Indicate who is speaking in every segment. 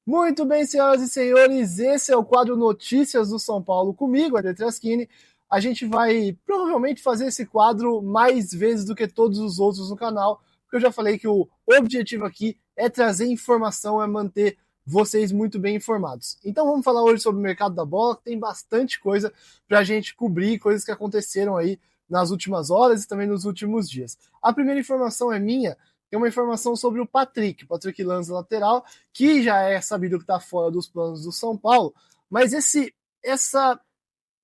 Speaker 1: Muito bem, senhoras e senhores, esse é o quadro Notícias do São Paulo comigo, André Traschini. A gente vai provavelmente fazer esse quadro mais vezes do que todos os outros no canal, porque eu já falei que o objetivo aqui é trazer informação, é manter vocês muito bem informados. Então vamos falar hoje sobre o mercado da bola, que tem bastante coisa para a gente cobrir, coisas que aconteceram aí nas últimas horas e também nos últimos dias. A primeira informação é minha, tem uma informação sobre o Patrick Lanza, lateral, que já é sabido que está fora dos planos do São Paulo, mas essa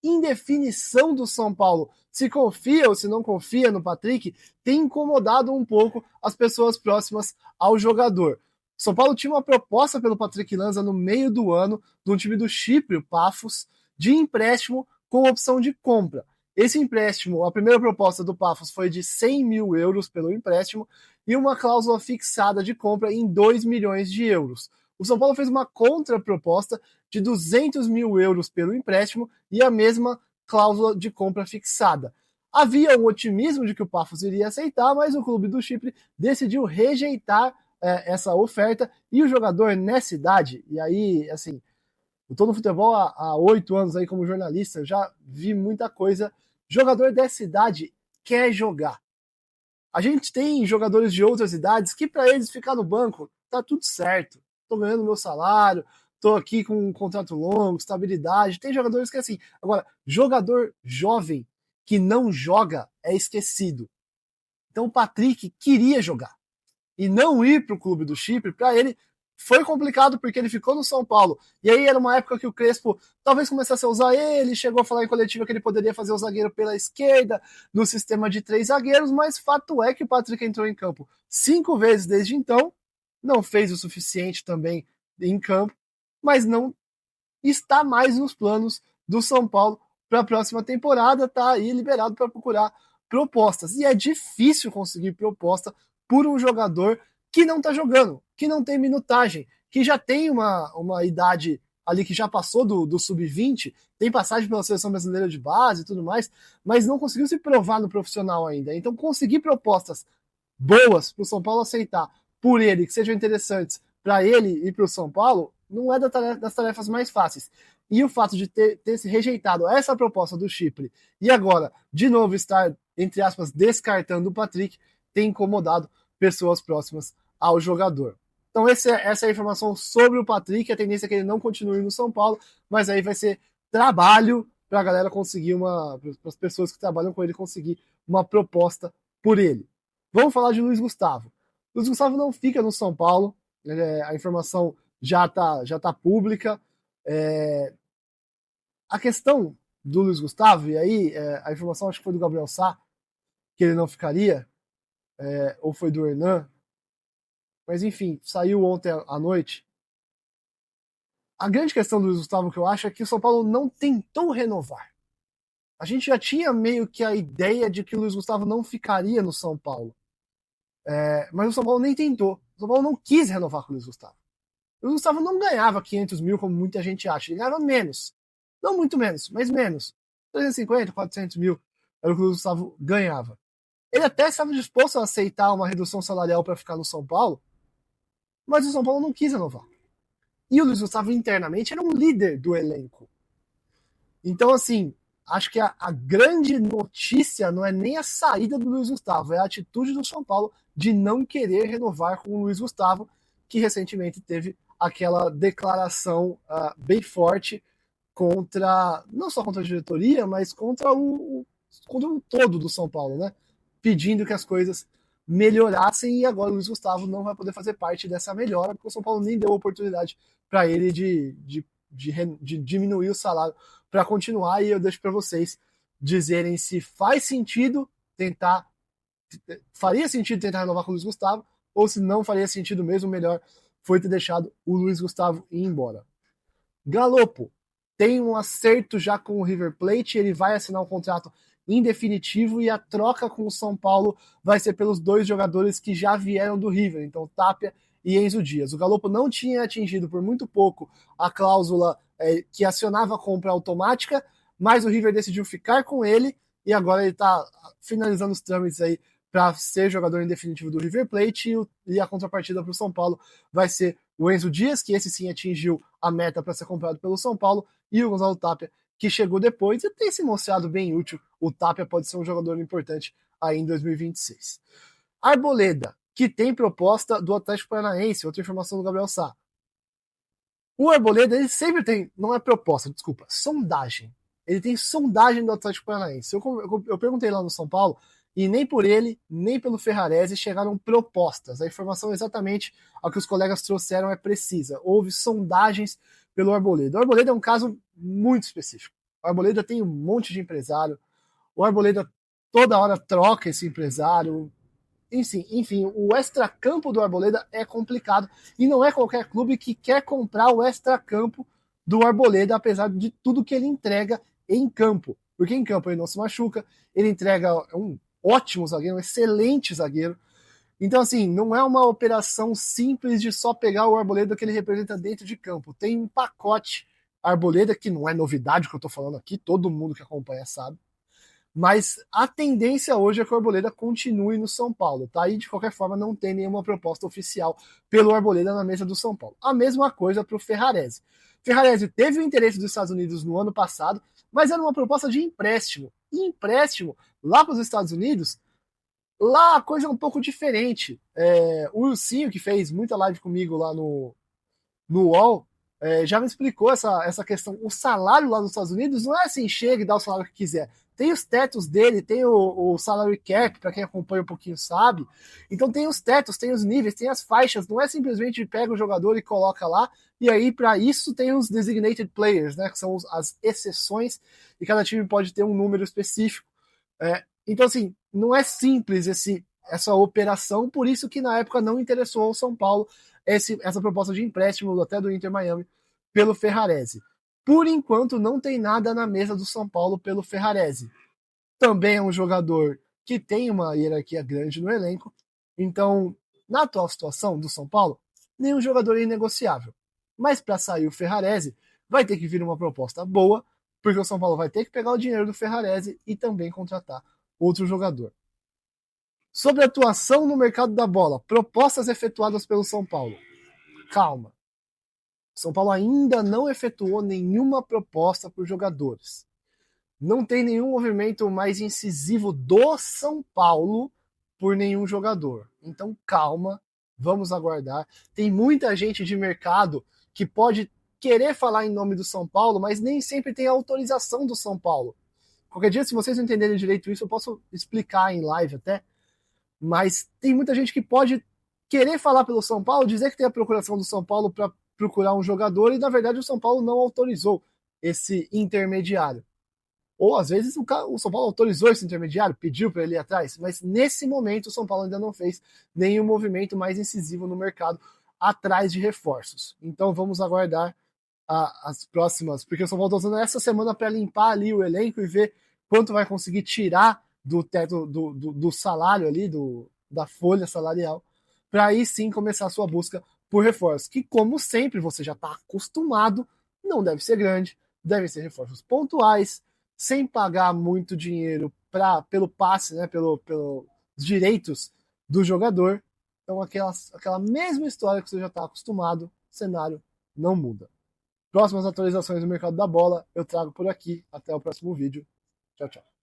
Speaker 1: indefinição do São Paulo, se confia ou se não confia no Patrick, tem incomodado um pouco as pessoas próximas ao jogador. São Paulo tinha uma proposta pelo Patrick Lanza no meio do ano, de um time do Chipre, o Pafos, de empréstimo com opção de compra. Esse empréstimo, a primeira proposta do Pafos foi de 100 mil euros pelo empréstimo e uma cláusula fixada de compra em 2 milhões de euros. O São Paulo fez uma contraproposta de 200 mil euros pelo empréstimo e a mesma cláusula de compra fixada. Havia um otimismo de que o Pafos iria aceitar, mas o clube do Chipre decidiu rejeitar essa oferta e o jogador nessa idade, e aí, assim, eu tô no futebol há 8 anos aí como jornalista, eu já vi muita coisa. Jogador dessa idade quer jogar. A gente tem jogadores de outras idades que para eles ficar no banco tá tudo certo. Tô ganhando meu salário, tô aqui com um contrato longo, estabilidade. Tem jogadores que é assim. Agora, jogador jovem que não joga é esquecido. Então o Patrick queria jogar e não ir para o clube do Chipre, para ele foi complicado porque ele ficou no São Paulo. E aí era uma época que o Crespo talvez começasse a usar ele, chegou a falar em coletiva que ele poderia fazer o zagueiro pela esquerda, no sistema de 3 zagueiros, mas fato é que o Patrick entrou em campo 5 vezes desde então, não fez o suficiente também em campo, mas não está mais nos planos do São Paulo para a próxima temporada, está aí liberado para procurar propostas. E é difícil conseguir proposta por um jogador que não está jogando, que não tem minutagem, que já tem uma idade ali que já passou do sub-20, tem passagem pela seleção brasileira de base e tudo mais, mas não conseguiu se provar no profissional ainda. Então, conseguir propostas boas para o São Paulo aceitar por ele, que sejam interessantes para ele e para o São Paulo, não é das tarefas mais fáceis. E o fato de ter se rejeitado essa proposta do Chipre e agora, de novo, estar, entre aspas, descartando o Patrick, tem incomodado pessoas próximas ao jogador. Então, essa é a informação sobre o Patrick. A tendência é que ele não continue no São Paulo, mas aí vai ser trabalho para a galera conseguir para as pessoas que trabalham com ele conseguir uma proposta por ele. Vamos falar de Luiz Gustavo. Luiz Gustavo não fica no São Paulo, a informação já tá pública. A questão do Luiz Gustavo, e aí a informação acho que foi do Gabriel Sá, que ele não ficaria, ou foi do Hernan, mas enfim, saiu ontem à noite. A grande questão do Luiz Gustavo que eu acho é que o São Paulo não tentou renovar. A gente já tinha meio que a ideia de que o Luiz Gustavo não ficaria no São Paulo. Mas o São Paulo nem tentou. O São Paulo não quis renovar com o Luiz Gustavo. O Luiz Gustavo não ganhava 500 mil, como muita gente acha. Ele ganhava menos. Não muito menos, mas menos. 350, 400 mil era o que o Luiz Gustavo ganhava. Ele até estava disposto a aceitar uma redução salarial para ficar no São Paulo, mas o São Paulo não quis renovar. E o Luiz Gustavo internamente era um líder do elenco. Então, assim, acho que a grande notícia não é nem a saída do Luiz Gustavo, é a atitude do São Paulo de não querer renovar com o Luiz Gustavo, que recentemente teve aquela declaração bem forte contra, não só contra a diretoria, mas contra o todo do São Paulo, né? Pedindo que as coisas melhorassem e agora o Luiz Gustavo não vai poder fazer parte dessa melhora, porque o São Paulo nem deu oportunidade para ele de diminuir o salário para continuar, e eu deixo para vocês dizerem se faz sentido faria sentido tentar renovar com o Luiz Gustavo, ou se não faria sentido mesmo, melhor foi ter deixado o Luiz Gustavo ir embora. Galopo tem um acerto já com o River Plate, ele vai assinar um contrato em definitivo e a troca com o São Paulo vai ser pelos dois jogadores que já vieram do River, então Tapia e Enzo Dias. O Galopo não tinha atingido por muito pouco a cláusula que acionava a compra automática, mas o River decidiu ficar com ele e agora ele está finalizando os trâmites aí para ser jogador em definitivo do River Plate e a contrapartida para o São Paulo vai ser o Enzo Dias, que esse sim atingiu a meta para ser comprado pelo São Paulo, e o Gonzalo Tapia, que chegou depois e tem se mostrado bem útil. O Tapia pode ser um jogador importante aí em 2026. Arboleda, que tem proposta do Atlético Paranaense, outra informação do Gabriel Sá. O Arboleda, ele sempre tem, não é proposta, desculpa, sondagem. Ele tem sondagem do Atlético Paranaense. Eu perguntei lá no São Paulo, e nem por ele, nem pelo Ferrarese chegaram propostas. A informação exatamente a que os colegas trouxeram é precisa. Houve sondagens pelo Arboleda. O Arboleda é um caso muito específico. O Arboleda tem um monte de empresário. O Arboleda toda hora troca esse empresário. Enfim, o extracampo do Arboleda é complicado e não é qualquer clube que quer comprar o extracampo do Arboleda, apesar de tudo que ele entrega em campo. Porque em campo ele não se machuca, ele entrega um ótimo zagueiro, um excelente zagueiro. Então, assim, não é uma operação simples de só pegar o Arboleda que ele representa dentro de campo. Tem um pacote Arboleda, que não é novidade que eu tô falando aqui, todo mundo que acompanha sabe. Mas a tendência hoje é que o Arboleda continue no São Paulo, tá? E de qualquer forma não tem nenhuma proposta oficial pelo Arboleda na mesa do São Paulo. A mesma coisa para o Ferrarese. Ferrarese teve o interesse dos Estados Unidos no ano passado, mas era uma proposta de empréstimo. E empréstimo lá para os Estados Unidos, lá a coisa é um pouco diferente. O Wilsinho, que fez muita live comigo lá no UOL, já me explicou essa questão. O salário lá nos Estados Unidos não é assim, chega e dá o salário que quiser. Tem os tetos dele, tem o salary cap, para quem acompanha um pouquinho sabe. Então tem os tetos, tem os níveis, tem as faixas. Não é simplesmente pega o jogador e coloca lá. E aí, para isso, tem os designated players, né, que são as exceções, e cada time pode ter um número específico. Então, assim, não é simples essa operação, por isso que na época não interessou ao São Paulo essa proposta de empréstimo até do Inter Miami pelo Ferrarese. Por enquanto, não tem nada na mesa do São Paulo pelo Ferrarese. Também é um jogador que tem uma hierarquia grande no elenco, então, na atual situação do São Paulo, nenhum jogador é inegociável. Mas para sair o Ferrarese, vai ter que vir uma proposta boa, porque o São Paulo vai ter que pegar o dinheiro do Ferrarese e também contratar outro jogador. Sobre a atuação no mercado da bola, propostas efetuadas pelo São Paulo. Calma. São Paulo ainda não efetuou nenhuma proposta por jogadores. Não tem nenhum movimento mais incisivo do São Paulo por nenhum jogador. Então, calma, vamos aguardar. Tem muita gente de mercado que pode querer falar em nome do São Paulo, mas nem sempre tem autorização do São Paulo. Qualquer dia, se vocês não entenderem direito isso, eu posso explicar em live até. Mas tem muita gente que pode querer falar pelo São Paulo, dizer que tem a procuração do São Paulo para procurar um jogador e, na verdade, o São Paulo não autorizou esse intermediário. Ou, às vezes, o São Paulo autorizou esse intermediário, pediu para ele ir atrás, mas nesse momento o São Paulo ainda não fez nenhum movimento mais incisivo no mercado atrás de reforços. Então vamos aguardar as próximas, porque o São Paulo está usando essa semana para limpar ali o elenco e ver quanto vai conseguir tirar do teto do salário ali, da folha salarial, para aí sim começar a sua busca por reforços, que como sempre você já está acostumado, não deve ser grande, devem ser reforços pontuais, sem pagar muito dinheiro pelo passe, né, pelos direitos do jogador. Então aquela mesma história que você já está acostumado, cenário não muda. Próximas atualizações do mercado da bola eu trago por aqui. Até o próximo vídeo. Tchau, tchau.